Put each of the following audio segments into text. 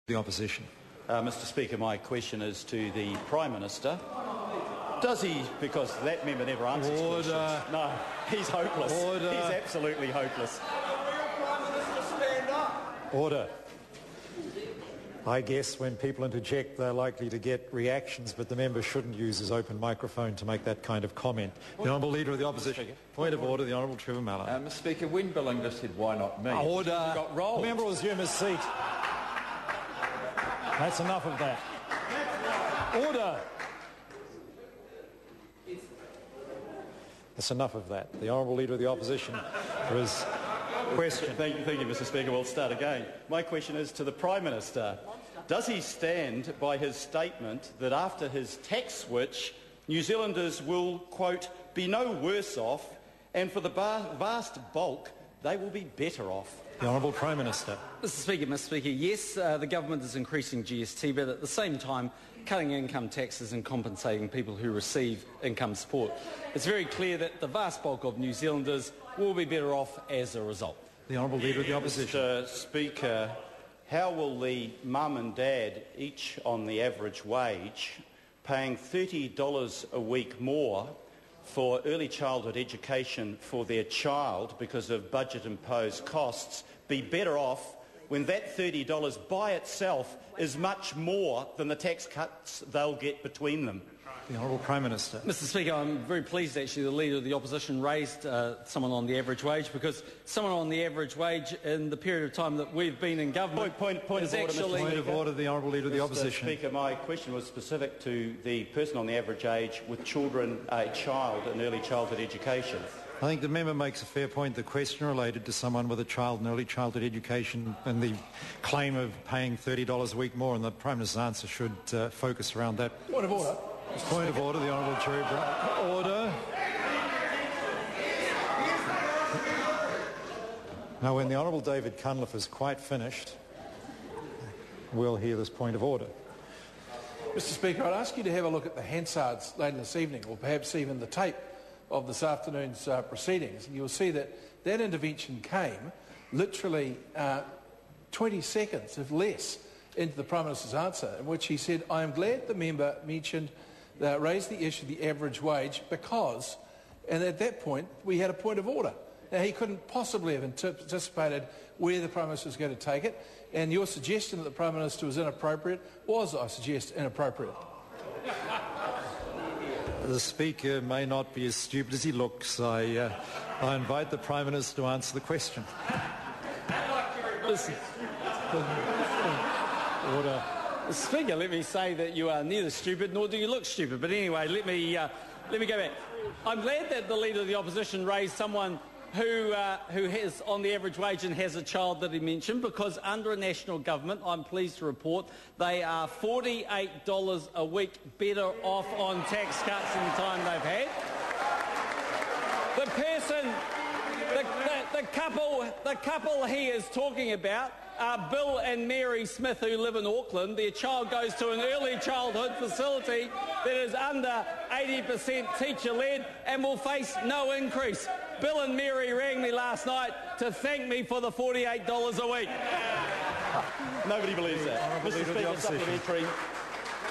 The Opposition. Mr Speaker, my question is to the Prime Minister. Does he, because that member never answers questions. No, he's hopeless. Order. He's absolutely hopeless. Order. I guess when people interject, they're likely to get reactions, but the member shouldn't use his open microphone to make that kind of comment. The Honourable Leader of the Opposition. Point of order, the Honourable Trevor Mallard. Mr Speaker, when Bill English said, why not me? Order. Got rolled. The member will resume his seat. That's enough of that. Order. That's enough of that. The Honourable Leader of the Opposition for his question. Thank you, Mr Speaker. We'll start again. My question is to the Prime Minister. Does he stand by his statement that after his tax switch, New Zealanders will, quote, be no worse off, and for the vast bulk, they will be better off? The Honourable Prime Minister. Mr Speaker, yes, the government is increasing GST, but at the same time cutting income taxes and compensating people who receive income support. It's very clear that the vast bulk of New Zealanders will be better off as a result. The Honourable Leader of the Opposition. Mr Speaker, how will the mum and dad, each on the average wage, paying $30 a week more for early childhood education for their child because of budget-imposed costs, be better off when that $30 by itself is much more than the tax cuts they'll get between them? The Honourable Prime Minister. Mr Speaker, I'm very pleased actually the Leader of the Opposition raised someone on the average wage, because someone on the average wage in the period of time that we've been in government Point of order, actually... Point of order, the Honourable Leader of the Opposition. Mr Speaker, my question was specific to the person on the average age with children, a child in early childhood education. I think the member makes a fair point. The question related to someone with a child in early childhood education and the claim of paying $30 a week more, and the Prime Minister's answer should focus around that. Point of order. Point of order, the Honourable Cherry Brown. Order. Now, when the Honourable David Cunliffe is quite finished, we'll hear this point of order. Mr Speaker, I'd ask you to have a look at the Hansards later this evening, or perhaps even the tape of this afternoon's proceedings, and you'll see that that intervention came literally 20 seconds, if less, into the Prime Minister's answer, in which he said, I am glad the member mentioned, raised the issue of the average wage because, and at that point, we had a point of order. Now, he couldn't possibly have anticipated where the Prime Minister was going to take it, and your suggestion that the Prime Minister was inappropriate was, I suggest, inappropriate. The Speaker may not be as stupid as he looks. I invite the Prime Minister to answer the question. Order. Speaker, let me say that you are neither stupid nor do you look stupid. But anyway, let me go back. I'm glad that the Leader of the Opposition raised someone who has on the average wage and has a child that he mentioned, because under a national government, I'm pleased to report, they are $48 a week better off on tax cuts in the time they've had. The person, the couple he is talking about are Bill and Mary Smith, who live in Auckland. Their child goes to an early childhood facility that is under 80% teacher-led and will face no increase. Bill and Mary rang me last night to thank me for the $48 a week. Nobody believes that. Mr Speaker, supplementary.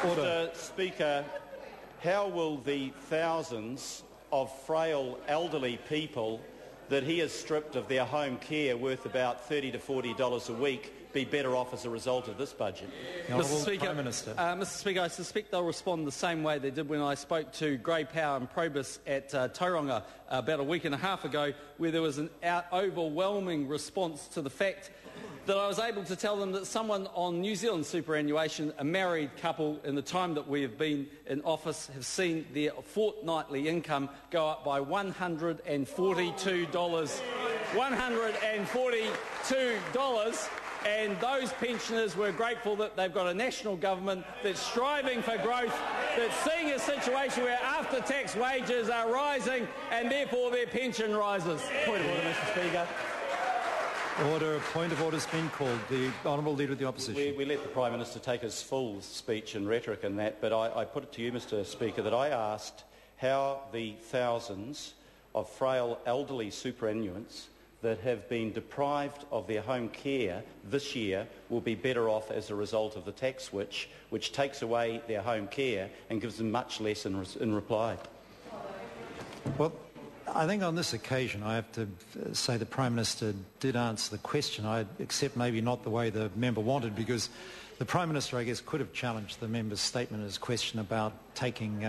Order. Mr Speaker, how will the thousands of frail elderly people that he has stripped of their home care worth about $30 to $40 a week be better off as a result of this budget? Mr Speaker, Prime Minister. Mr Speaker, I suspect they'll respond the same way they did when I spoke to Grey Power and Probus at Tauranga about a week and a half ago, where there was an overwhelming response to the fact that I was able to tell them that someone on New Zealand superannuation, a married couple, in the time that we have been in office, have seen their fortnightly income go up by $142. $142. And those pensioners were grateful that they've got a national government that's striving for growth, that's seeing a situation where after-tax wages are rising and therefore their pension rises. Point of order, Mr Speaker. Order. A point of order has been called. The Honourable Leader of the Opposition. We let the Prime Minister take his full speech and rhetoric in that, but I put it to you, Mr Speaker, that I asked how the thousands of frail elderly superannuants that have been deprived of their home care this year will be better off as a result of the tax switch, which takes away their home care and gives them much less in reply. Well, I think on this occasion I have to say the Prime Minister did answer the question. I accept maybe not the way the member wanted, because the Prime Minister, I guess, could have challenged the member's statement and his question about taking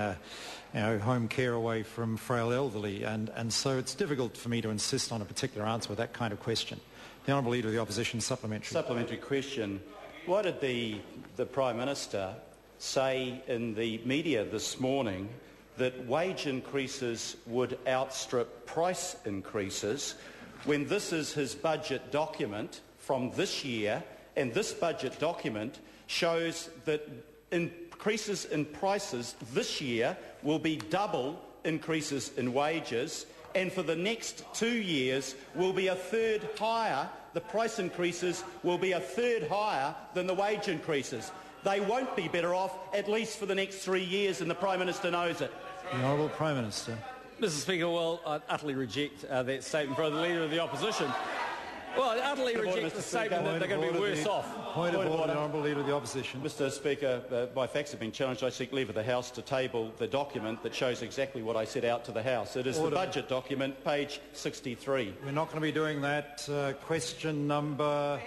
home care away from frail elderly, and so it's difficult for me to insist on a particular answer with that kind of question. The Honourable Leader of the Opposition, supplementary. Supplementary question. Why did the Prime Minister say in the media this morning that wage increases would outstrip price increases when this is his budget document from this year, and this budget document shows that increases in prices this year will be double increases in wages, and for the next 2 years will be a third higher. The price increases will be a third higher than the wage increases. They won't be better off, at least for the next 3 years, and the Prime Minister knows it. The Honourable Prime Minister. Mr Speaker, well, I utterly reject that statement from the Leader of the Opposition. Well, I utterly reject the statement that they're going to be worse off. Point of order, the Honourable Leader of the Opposition. Mr Speaker, my facts have been challenged. I seek leave of the House to table the document that shows exactly what I set out to the House. It is the budget document, page 63. We're not going to be doing that. Question number...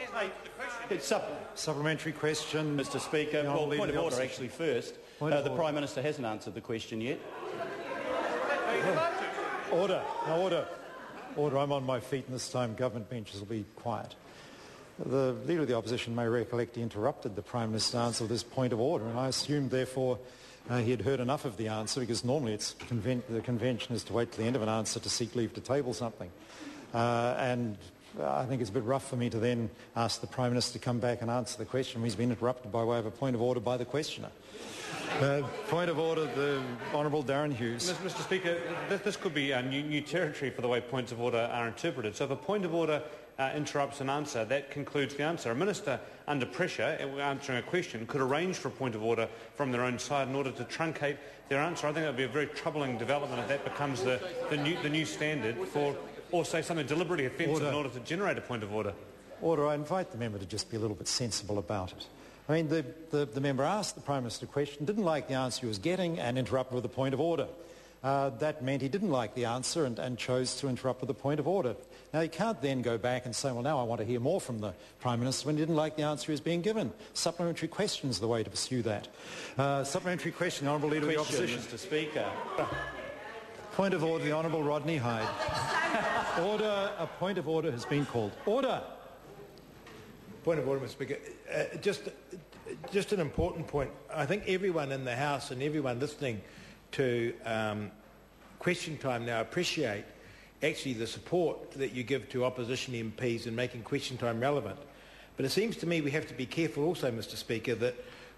It's supplementary question. Mr Speaker, well, point of order actually first. The Prime Minister hasn't answered the question yet. Order. No, order. Order. I'm on my feet, and this time government benches will be quiet. The Leader of the Opposition may recollect he interrupted the Prime Minister's answer with this point of order, and I assumed, therefore, he had heard enough of the answer, because normally it's the convention is to wait till the end of an answer to seek leave to table something. And I think it's a bit rough for me to then ask the Prime Minister to come back and answer the question when he's been interrupted by way of a point of order by the questioner. Point of order, the Honourable Darren Hughes. Mr Speaker, this could be new territory for the way points of order are interpreted. So if a point of order interrupts an answer, that concludes the answer. A minister under pressure, answering a question, could arrange for a point of order from their own side in order to truncate their answer. I think that would be a very troubling development if that becomes the new standard for, or say something deliberately offensive in order to generate a point of order. Order. I invite the member to just be a little bit sensible about it. I mean, the member asked the Prime Minister a question, didn't like the answer he was getting, and interrupted with a point of order. That meant he didn't like the answer and chose to interrupt with a point of order. Now, he can't then go back and say, well, now I want to hear more from the Prime Minister when he didn't like the answer he was being given. Supplementary question is the way to pursue that. Supplementary question, the Honourable Leader of the Opposition. Mr Speaker. Point of order, the Honourable Rodney Hyde. Order. A point of order has been called. Order. Point of order, Mr Speaker. Just an important point. I think everyone in the House and everyone listening to question time now appreciate actually the support that you give to opposition MPs in making question time relevant. But it seems to me we have to be careful also, Mr Speaker, that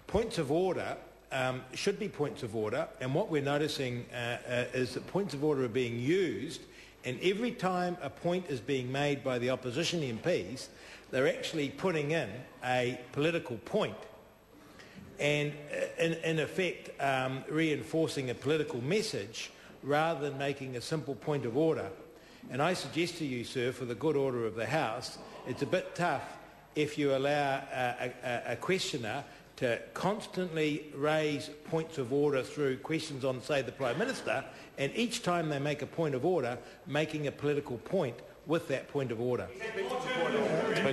points of order should be points of order, and what we're noticing is that points of order are being used, and every time a point is being made by the opposition MPs, they're actually putting in a political point and, in effect, reinforcing a political message rather than making a simple point of order. And I suggest to you, sir, for the good order of the House, it's a bit tough if you allow a questioner to constantly raise points of order through questions on, say, the Prime Minister, and each time they make a point of order, making a political point with that point of order.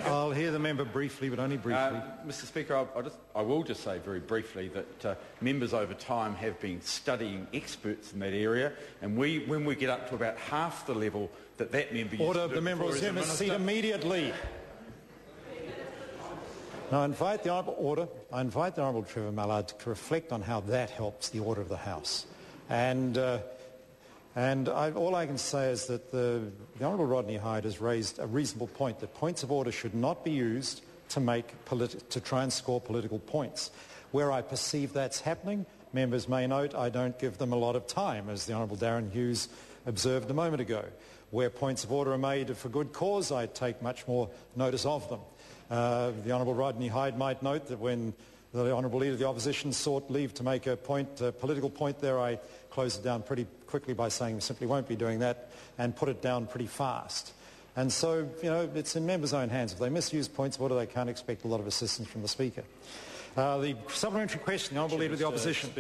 I'll hear the member briefly, but only briefly. Mr Speaker, I will just say very briefly that members over time have been studying experts in that area, and when we get up to about half the level that member used Order. to The member will assume his seat immediately. Now, I invite the Honourable Trevor Mallard to reflect on how that helps the order of the House. And all I can say is that the Honourable Rodney Hyde has raised a reasonable point, that points of order should not be used to try and score political points. Where I perceive that's happening, members may note I don't give them a lot of time, as the Honourable Darren Hughes observed a moment ago. Where points of order are made for good cause, I take much more notice of them. The Honourable Rodney Hyde might note that when the Honourable Leader of the Opposition sought leave to make a political point there, I closed it down pretty quickly by saying we simply won't be doing that, and put it down pretty fast. And so, you know, it's in members' own hands. If they misuse points of order, they can't expect a lot of assistance from the Speaker. The supplementary question, the Honourable Leader of the Opposition.